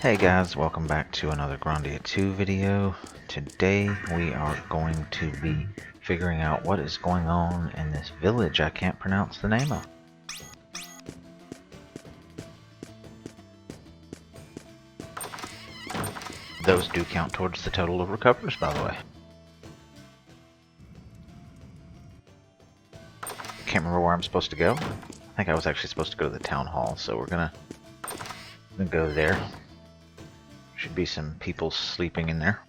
Hey guys, welcome back to another Grandia 2 video. Today we are going to be figuring out what is going on in this village I can't pronounce the name of. Those do count towards the total of recovers, by the way. Can't remember where I'm supposed to go. I think I was actually supposed to go to the town hall, so we're gonna go there. Should be some people sleeping in there.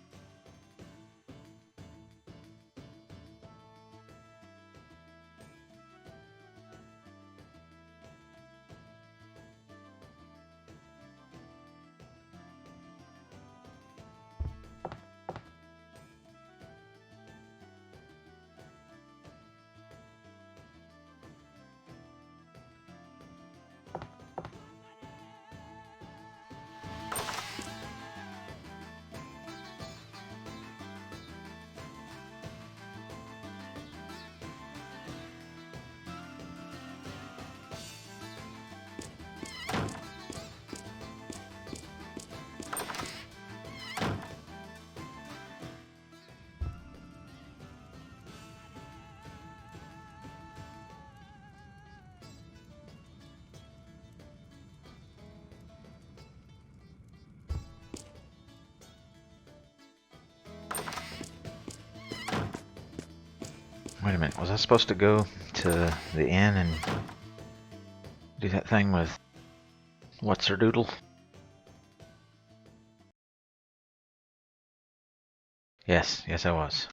Wait a minute, was I supposed to go to the inn and do that thing with what's her doodle? Yes, I was.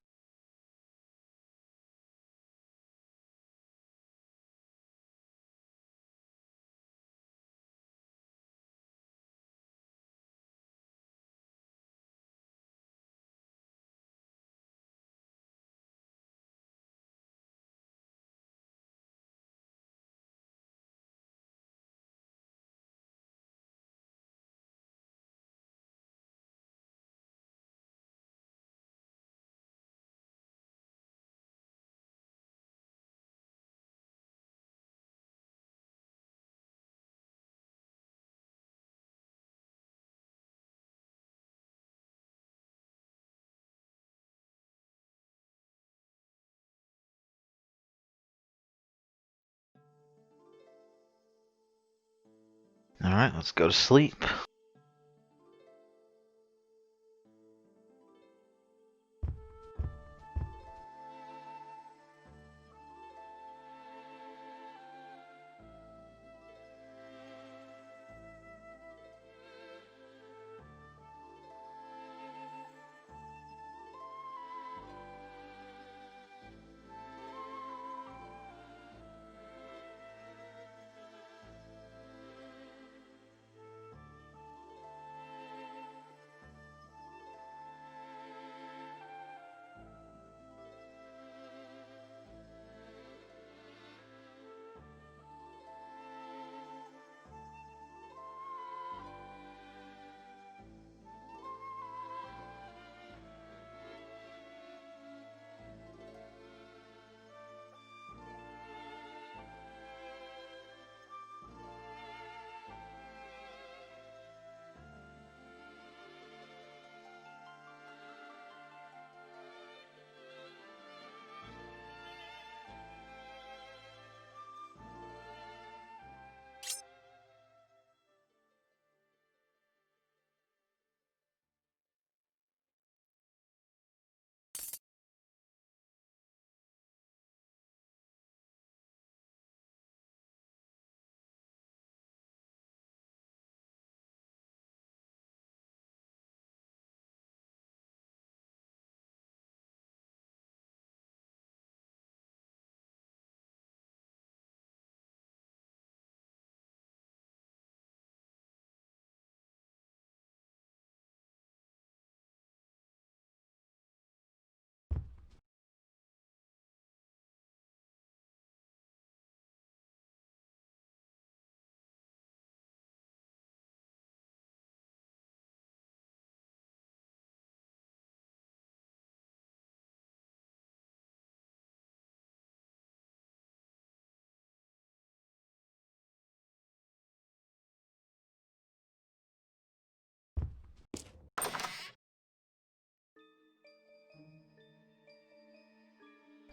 Alright, let's go to sleep.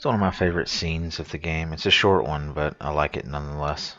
It's one of my favorite scenes of the game. It's a short one, but I like it nonetheless.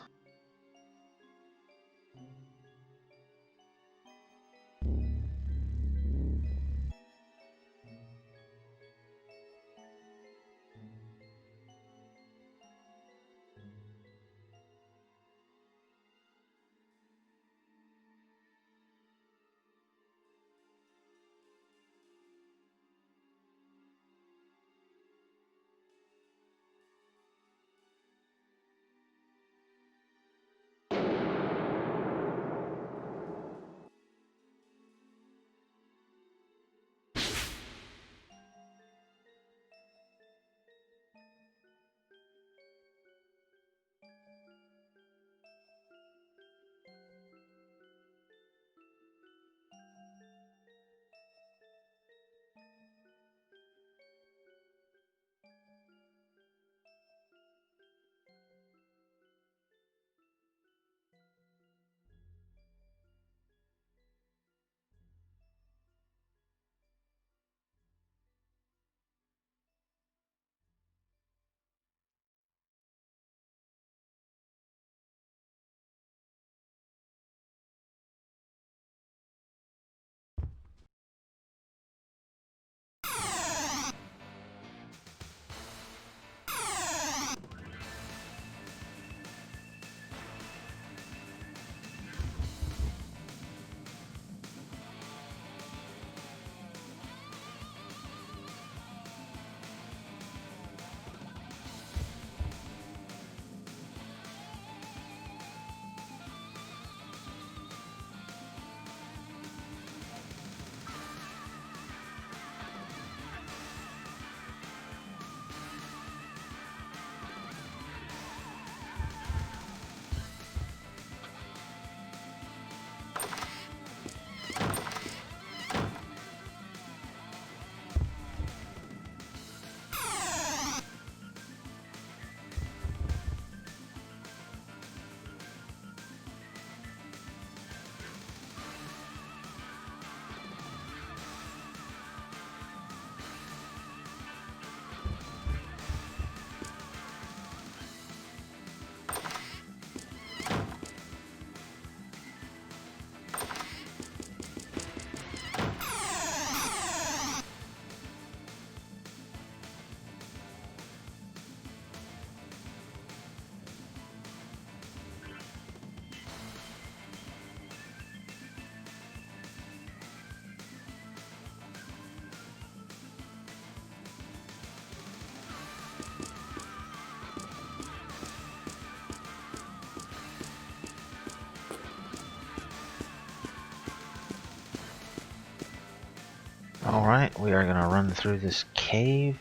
Alright, we are going to run through this cave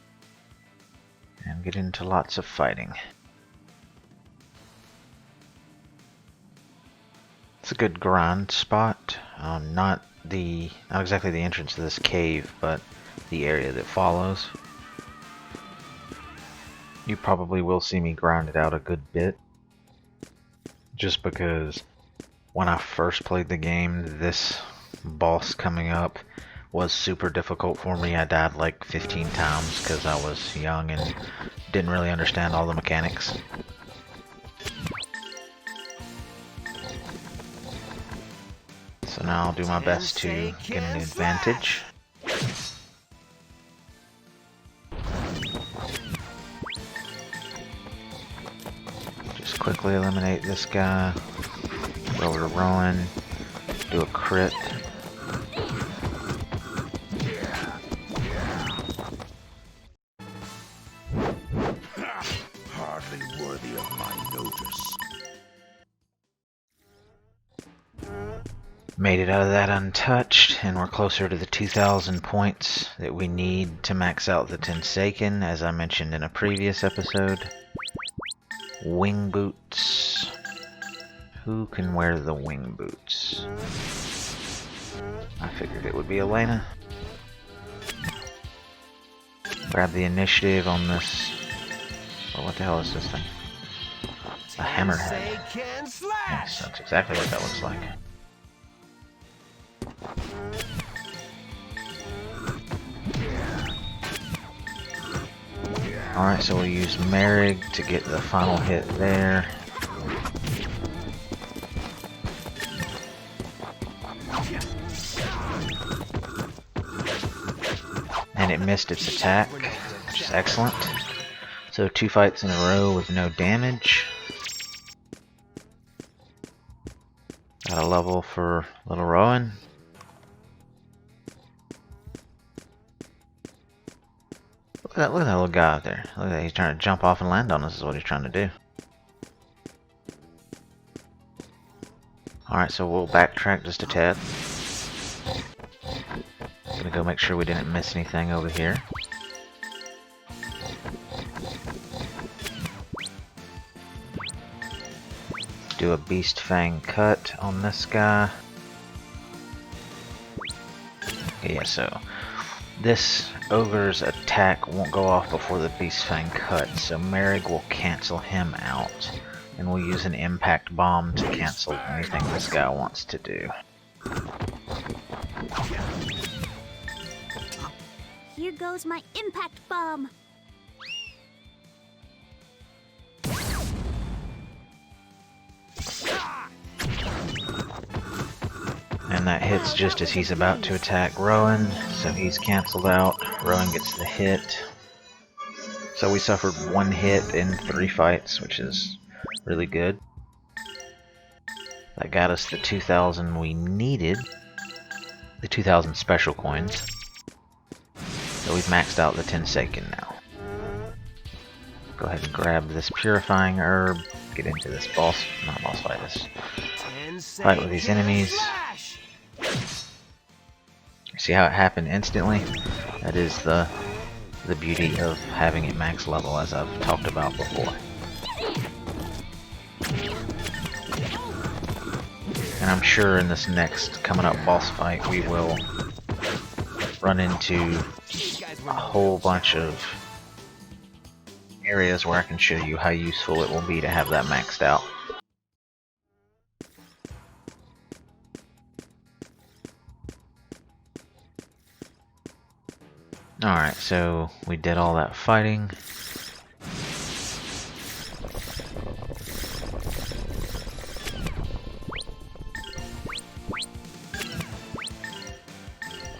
and get into lots of fighting. It's a good grind spot. Not exactly the entrance to this cave, but the area that follows. You probably will see me grind it out a good bit, just because when I first played the game, this boss coming up was super difficult for me. I died like 15 times because I was young and didn't really understand all the mechanics. So now I'll do my best to get an advantage. Just quickly eliminate this guy. Go over to Rowan. Do a crit. Hardly worthy of my notice. Made it out of that untouched, and we're closer to the 2,000 points that we need to max out the Tensaken, as I mentioned in a previous episode. Wing boots. Who can wear the wing boots? I figured it would be Elena. Grab the initiative on this. Well, what the hell is this thing? A hammerhead. Yes, that's exactly what that looks like. Alright, so we'll use Merrig to get the final hit there. And it missed its attack, which is excellent. So 2 fights in a row with no damage. Got a level for little Rowan. Look at that little guy out there. Look at that, he's trying to jump off and land on us is what he's trying to do. Alright, so we'll backtrack just a tad. Gonna go make sure we didn't miss anything over here. Do a Beast Fang cut on this guy. Okay, yeah, so this ogre's attack won't go off before the Beast Fang cut, so Merrig will cancel him out. And we'll use an impact bomb to cancel anything this guy wants to do. Here goes my impact bomb. And that hits just as he's about to attack Rowan, so he's cancelled out. Rowan gets the hit. So we suffered 1 hit in 3 fights, which is really good. That got us the 2,000 we needed. The 2,000 special coins. So we've maxed out the Tensaken now. Go ahead and grab this purifying herb. Get into this boss, not boss fight, this fight with these enemies. See how it happened instantly? That is the beauty of having it max level, as I've talked about before. And I'm sure in this next coming up boss fight we will run into a whole bunch of areas where I can show you how useful it will be to have that maxed out. Alright, so we did all that fighting.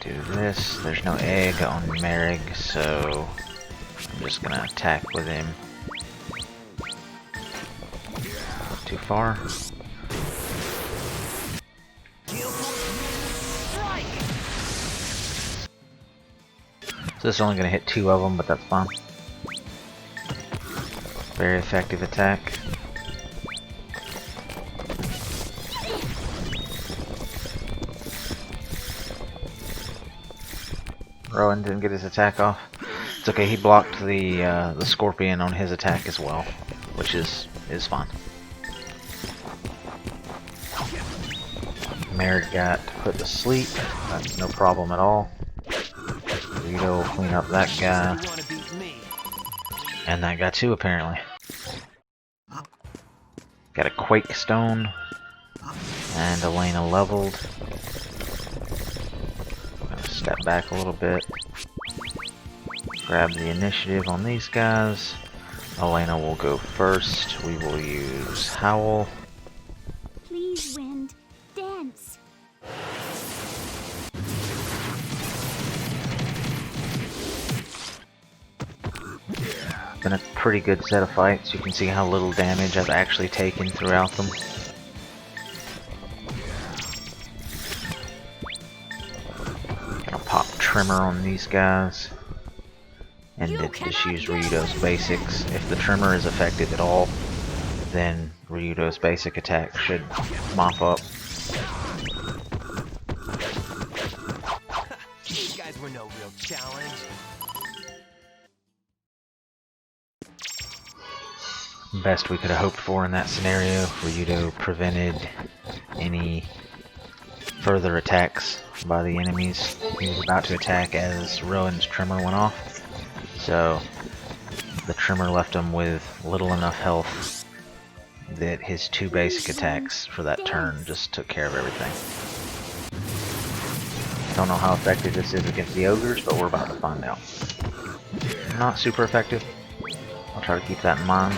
Do this. There's no egg on Merrig, so I'm just gonna attack with him. Not too far. So this is only gonna hit 2 of them, but that's fine. Very effective attack. Rowan didn't get his attack off. It's okay, he blocked the scorpion on his attack as well, which is fine. Merrig got put to sleep. That's no problem at all. Rito will clean up that guy. And that guy too, apparently. Got a Quake Stone. And Elena leveled. Step back a little bit. Grab the initiative on these guys. Elena will go first. We will use Howl. Please, wind, dance. Been a pretty good set of fights. You can see how little damage I've actually taken throughout them. Gonna pop Tremor on these guys. And just use Ryudo's basics. If the Tremor is effective at all, then Ryudo's basic attack should mop up. These guys were no real challenge. Best we could have hoped for in that scenario. Ryudo prevented any further attacks by the enemies. He was about to attack as Rowan's Tremor went off. So the Tremor left him with little enough health that his 2 basic attacks for that turn just took care of everything. Don't know how effective this is against the ogres, but we're about to find out. Not super effective. I'll try to keep that in mind.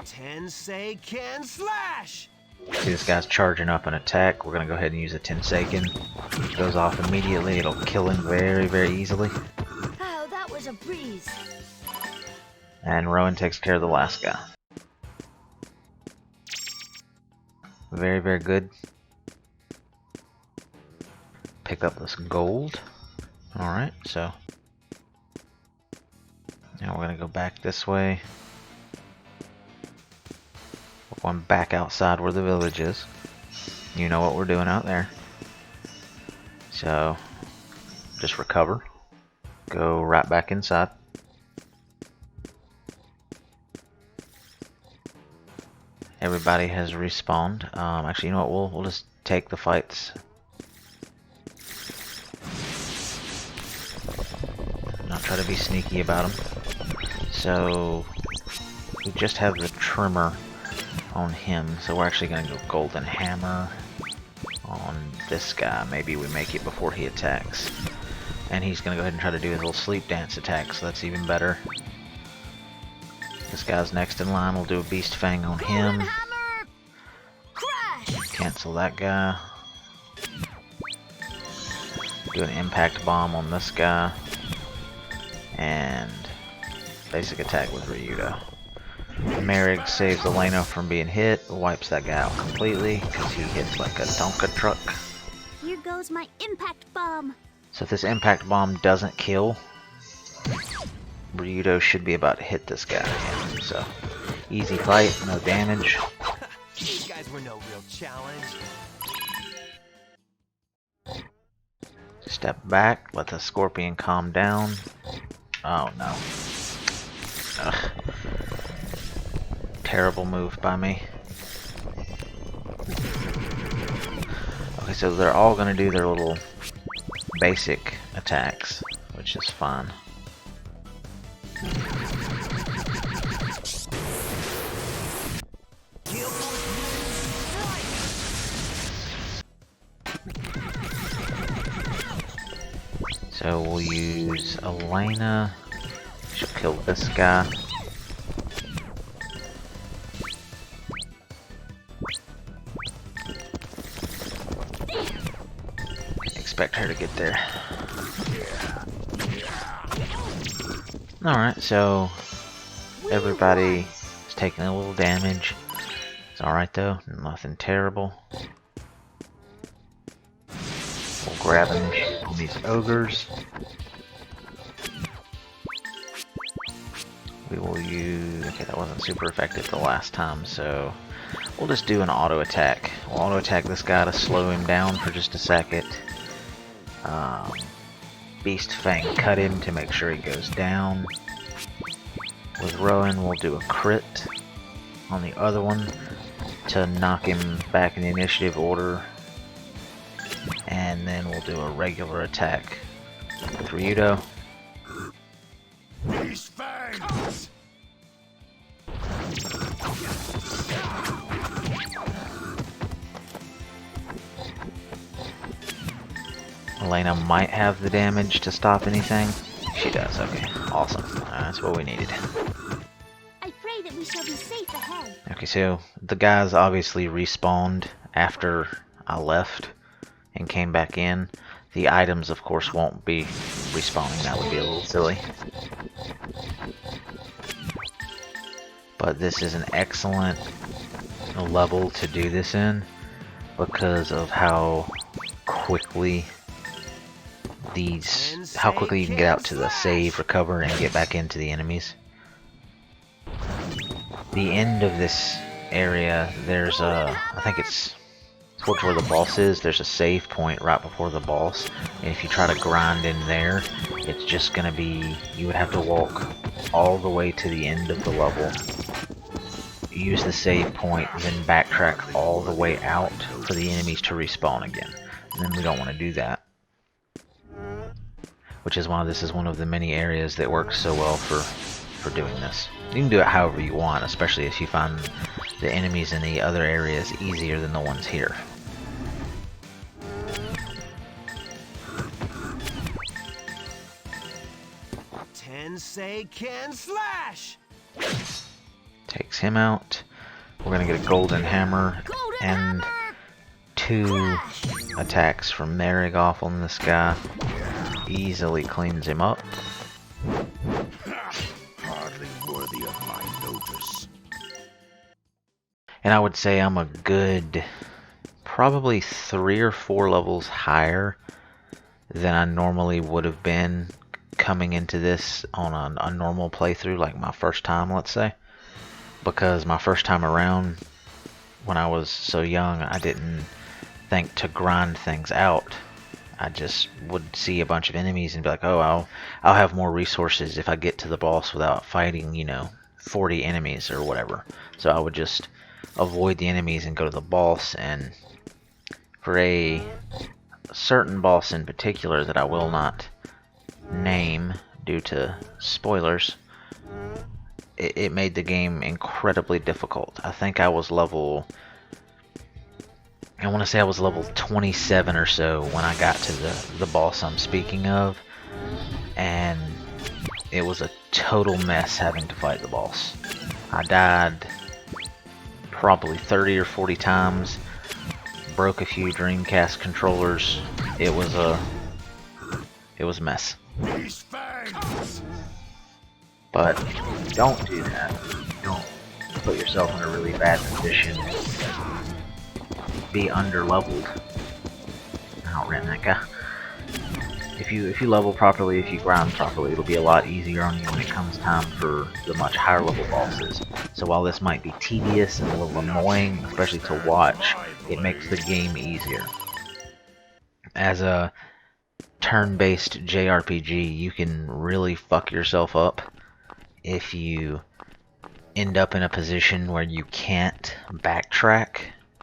Tensei can slash! See, this guy's charging up an attack. We're gonna go ahead and use a Tenseiken. Goes off immediately. It'll kill him very, very easily. Oh, that was a breeze. And Rowan takes care of the last guy. Very, very good. Pick up this gold. Alright, so now we're gonna go back this way. We're going back outside where the village is. You know what we're doing out there. So just recover. Go right back inside. Everybody has respawned. Actually, you know what? We'll just take the fights. Not try to be sneaky about them. So we just have the trimmer on him. So we're actually gonna go golden hammer on this guy. Maybe we make it before he attacks. And he's gonna go ahead and try to do his little sleep dance attack. So that's even better. This guy's next in line. We'll do a beast fang on him. Cancel that guy. Do an impact bomb on this guy. And basic attack with Ryudo. Merrig saves Elena from being hit, wipes that guy out completely because he hits like a Tonka truck. Here goes my impact bomb. So if this impact bomb doesn't kill, Ryudo should be about to hit this guy again. So easy fight, no damage. These guys were no real challenge. Step back, let the scorpion calm down. Oh no. Ugh. Terrible move by me. Okay, so they're all gonna do their little basic attacks, which is fine. So we'll use Elena. She'll kill this guy. Expect her to get there. Alright, so everybody is taking a little damage. It's alright though, nothing terrible. We'll grab him from these ogres. We will use... okay, that wasn't super effective the last time, so we'll just do an auto attack. We'll auto attack this guy to slow him down for just a second. Beast Fang cut him to make sure he goes down. With Rowan, we'll do a crit on the other one to knock him back in the initiative order. And then we'll do a regular attack with Ryudo. Beast fangs! Elena might have the damage to stop anything. She does, okay. Awesome. That's what we needed. I pray that we shall be safe ahead. Okay, so the guys obviously respawned after I left and came back in. The items, of course, won't be respawning. That would be a little silly. But this is an excellent level to do this in because of how quickly you can get out to the save, recover, and get back into the enemies. The end of this area, there's a, I think it's towards where the boss is, there's a save point right before the boss, and if you try to grind in there, it's just gonna be, you would have to walk all the way to the end of the level, use the save point, then backtrack all the way out for the enemies to respawn again. And then we don't want to do that. Which is why this is one of the many areas that works so well for doing this. You can do it however you want, especially if you find the enemies in the other areas easier than the ones here. Tensei can slash! Takes him out. We're gonna get a golden hammer Golden and hammer! 2 attacks from Marigoth on this guy. Easily cleans him up. Hardly worthy of my notice. And I would say I'm a good, probably 3 or 4 levels higher than I normally would have been coming into this on a normal playthrough, like my first time, let's say. Because my first time around, when I was so young, I didn't think to grind things out. I just would see a bunch of enemies and be like, oh, I'll have more resources if I get to the boss without fighting, 40 enemies or whatever. So I would just avoid the enemies and go to the boss. And for a certain boss in particular that I will not name due to spoilers, it made the game incredibly difficult. I think I want to say I was level 27 or so when I got to the boss I'm speaking of, and it was a total mess having to fight the boss. I died probably 30 or 40 times, broke a few Dreamcast controllers. It was a mess. But don't do that. Don't put yourself in a really bad position. Be underleveled. Outrun that guy. If you level properly, if you grind properly, it'll be a lot easier on you when it comes time for the much higher level bosses. So while this might be tedious and a little annoying, especially to watch, it makes the game easier. As a turn-based JRPG, you can really fuck yourself up if you end up in a position where you can't backtrack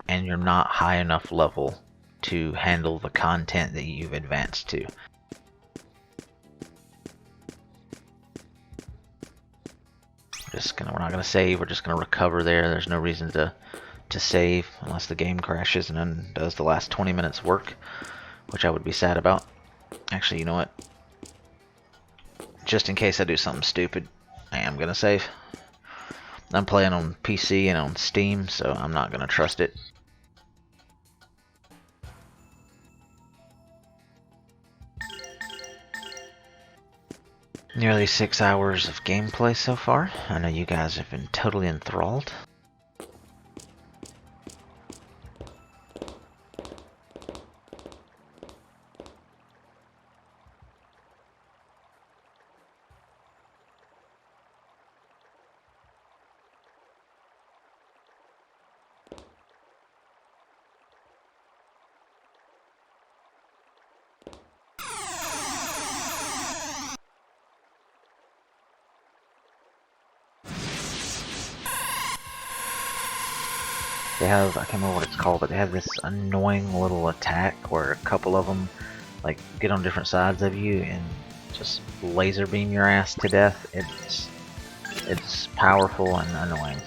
and you're not high enough level to handle the content that you've advanced to. We're not gonna save, we're just gonna recover there. There's no reason to save unless the game crashes and then does the last 20 minutes work, which I would be sad about. Actually, you know what? Just in case I do something stupid, I am gonna save. I'm playing on PC and on Steam, so I'm not gonna trust it. Nearly 6 hours of gameplay so far. I know you guys have been totally enthralled. They have, I can't remember what it's called, but they have this annoying little attack where a couple of them like get on different sides of you and just laser beam your ass to death. It's powerful and annoying.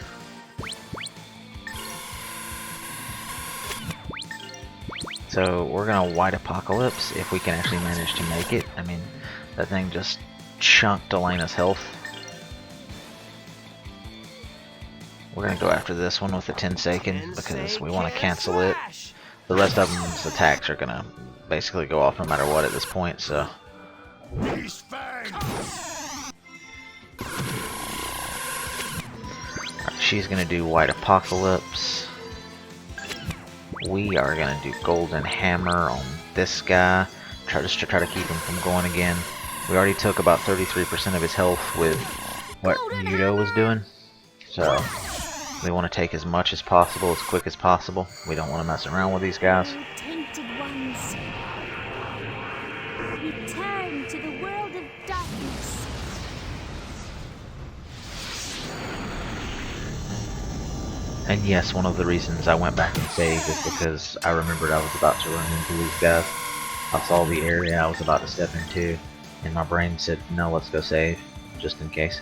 So we're gonna White Apocalypse if we can actually manage to make it. I mean, that thing just chunked Elena's health. We're gonna go after this one with the Tenseiken because we want to cancel it. The rest of them's attacks are gonna basically go off no matter what at this point, so. She's gonna do White Apocalypse. We are gonna do Golden Hammer on this guy. Just to try to keep him from going again. We already took about 33% of his health with what Yudo was doing, so we want to take as much as possible, as quick as possible. We don't want to mess around with these guys. Tainted ones, return to the world of darkness. And yes, one of the reasons I went back and saved is because I remembered I was about to run into these guys. I saw the area I was about to step into, and my brain said, no, let's go save, just in case.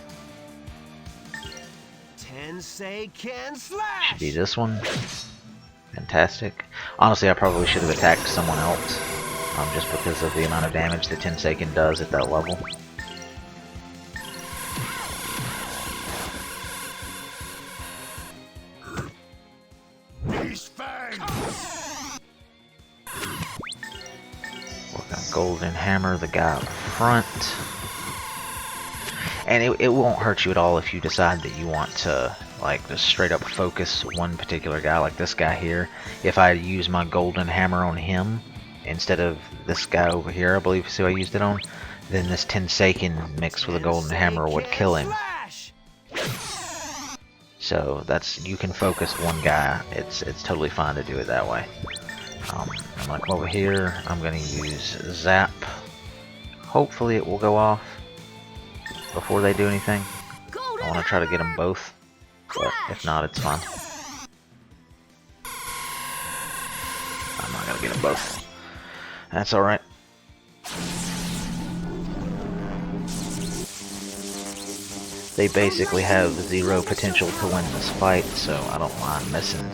Tensei can slash! Should be this one. Fantastic. Honestly, I probably should have attacked someone else, just because of the amount of damage that Tenseiken does at that level. hammer the guy up front. And it won't hurt you at all if you decide that you want to like just straight up focus one particular guy, like this guy here. If I use my golden hammer on him instead of this guy over here, I believe is who I used it on, then this Tensaken mixed with a golden hammer would kill him. So that's, you can focus one guy. It's totally fine to do it that way. I'm gonna come over here. I'm gonna use Zap. Hopefully it will go off before they do anything. I want to try to get them both, but if not, it's fine. I'm not gonna get them both. That's alright. They basically have zero potential to win this fight, so I don't mind messing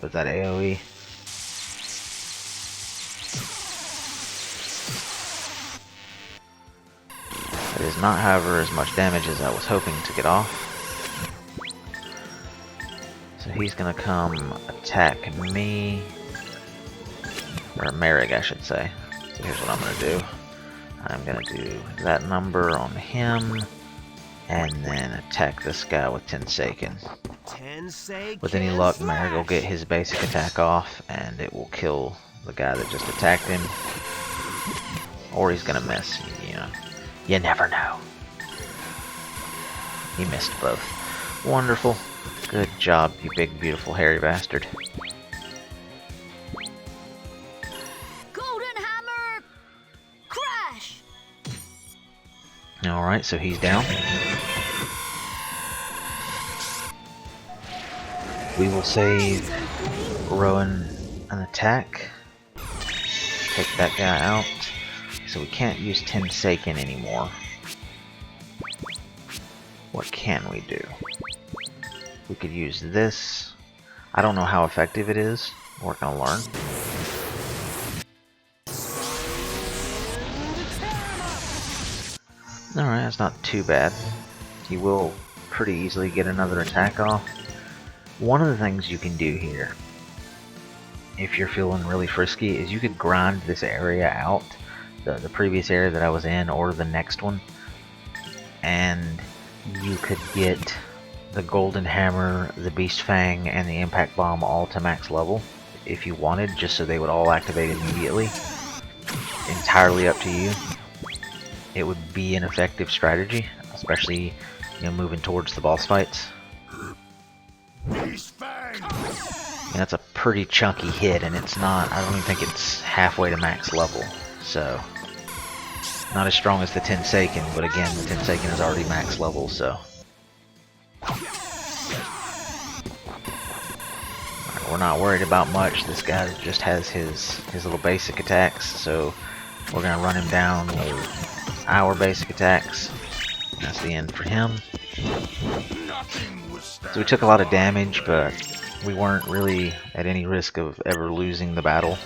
with that AoE. It is not, however, as much damage as I was hoping to get off. So he's gonna come attack me, or Merrick, I should say. So here's what I'm gonna do. I'm gonna do that number on him, and then attack this guy with Tensaken. With any luck, Merrick will get his basic attack off, and it will kill the guy that just attacked him. Or he's gonna miss, you know. You never know. He missed both. Wonderful. Good job, you big, beautiful, hairy bastard. Golden hammer! Crash! Alright, so he's down. We will save Rowan an attack. Take that guy out. So we can't use Tensaken anymore. What can we do? We could use this. I don't know how effective it is. We're gonna learn. Alright, that's not too bad. He will pretty easily get another attack off. One of the things you can do here, if you're feeling really frisky, is you could grind this area out. The previous area that I was in, or the next one, and you could get the Golden Hammer, the Beast Fang, and the Impact Bomb all to max level if you wanted, just so they would all activate immediately. Entirely up to you. It would be an effective strategy, especially, you know, moving towards the boss fights. Beast Fang! And that's a pretty chunky hit, and it's not, I don't even think it's halfway to max level. So, not as strong as the Tensaken, but again, the Tensaken is already max level, so. Right, we're not worried about much. This guy just has his little basic attacks, so we're gonna run him down with our basic attacks. That's the end for him. So we took a lot of damage, but we weren't really at any risk of ever losing the battle.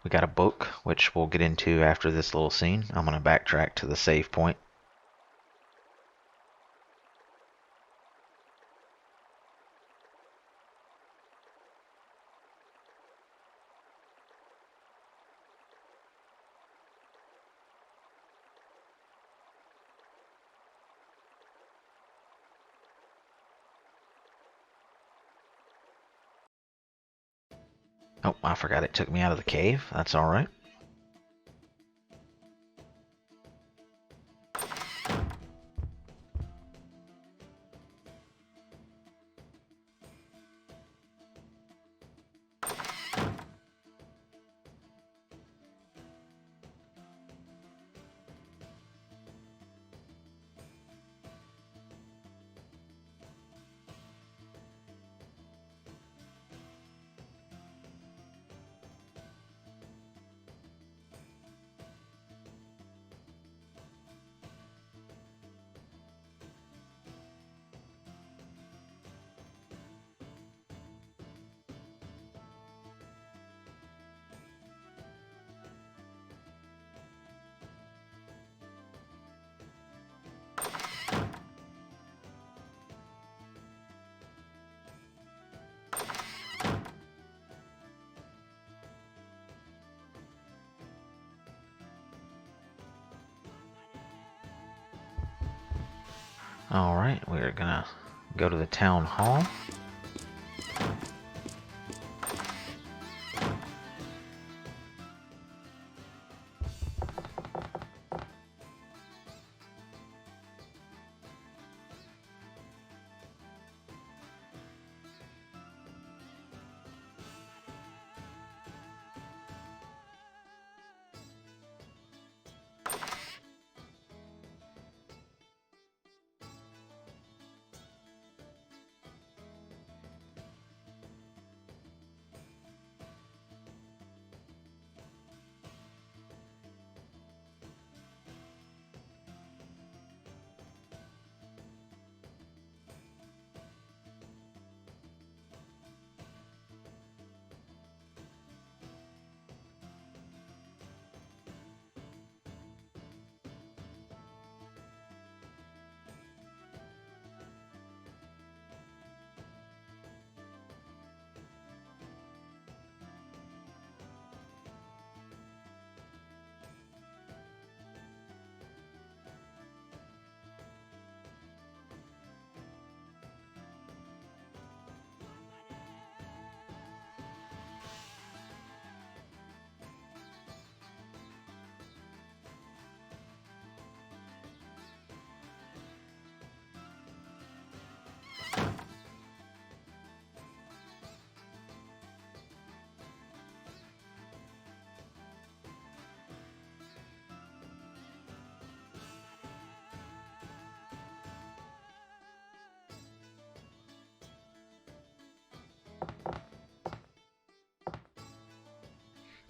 We got a book, which we'll get into after this little scene. I'm going to backtrack to the save point. Oh, I forgot it took me out of the cave. That's alright. Alright, we're gonna go to the town hall.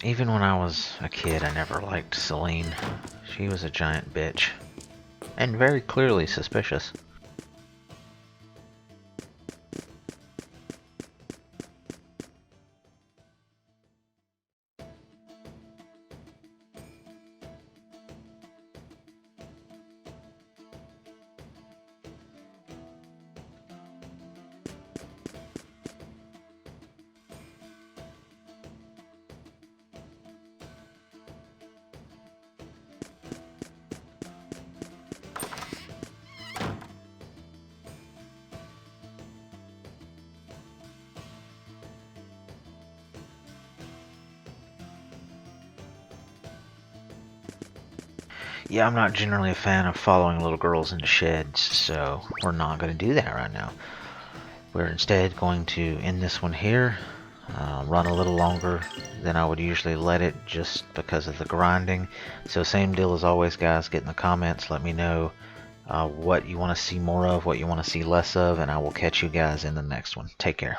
Even when I was a kid, I never liked Celine. She was a giant bitch. And very clearly suspicious. Yeah, I'm not generally a fan of following little girls into sheds, so we're not going to do that right now. We're instead going to end this one here, run a little longer than I would usually let it just because of the grinding. So same deal as always, guys, get in the comments, let me know what you want to see more of, what you want to see less of, and I will catch you guys in the next one. Take care.